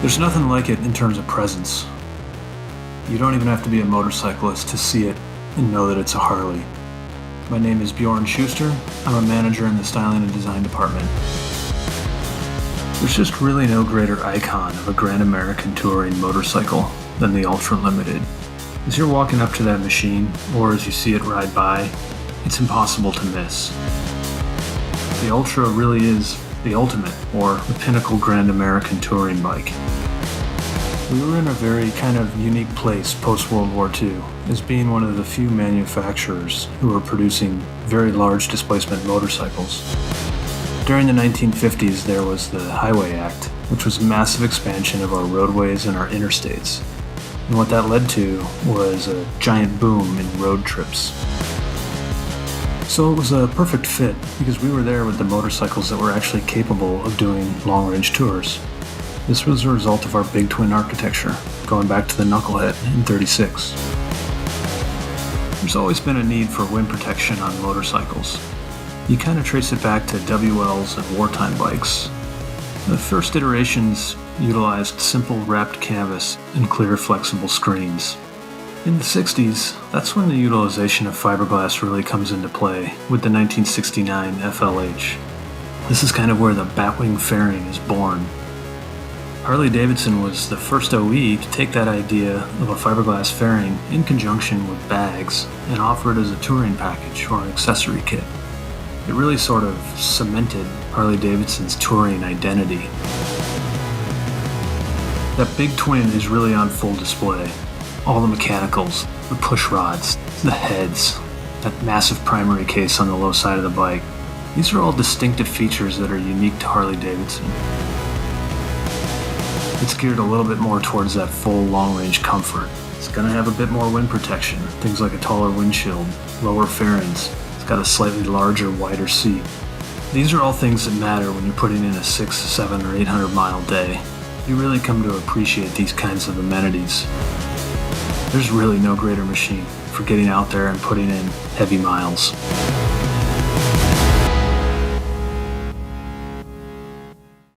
There's nothing like it in terms of presence. You don't even have to be a motorcyclist to see it and know that it's a Harley. My name is Bjorn Schuster. I'm a manager in the styling and design department. There's just really no greater icon of a Grand American touring motorcycle than the Ultra Limited. As you're walking up to that machine, or as you see it ride by, it's impossible to miss. The Ultra really is the ultimate, or the pinnacle Grand American touring bike. We were in a very kind of unique place post-World War II, as being one of the few manufacturers who were producing very large displacement motorcycles. During the 1950s, there was the Highway Act, which was a massive expansion of our roadways and our interstates. And what that led to was a giant boom in road trips. So it was a perfect fit because we were there with the motorcycles that were actually capable of doing long-range tours. This was a result of our big twin architecture, going back to the Knucklehead in '36. There's always been a need for wind protection on motorcycles. You kind of trace it back to WLs and wartime bikes. The first iterations utilized simple wrapped canvas and clear flexible screens. In the 60s, that's when the utilization of fiberglass really comes into play with the 1969 FLH. This is kind of where the Batwing fairing is born. Harley-Davidson was the first OE to take that idea of a fiberglass fairing in conjunction with bags and offer it as a touring package or an accessory kit. It really sort of cemented Harley-Davidson's touring identity. That big twin is really on full display. All the mechanicals, the push rods, the heads, that massive primary case on the low side of the bike. These are all distinctive features that are unique to Harley-Davidson. It's geared a little bit more towards that full long-range comfort. It's going to have a bit more wind protection, things like a taller windshield, lower fairings. It's got a slightly larger, wider seat. These are all things that matter when you're putting in a 6, 7, or 800 mile day. You really come to appreciate these kinds of amenities. There's really no greater machine for getting out there and putting in heavy miles.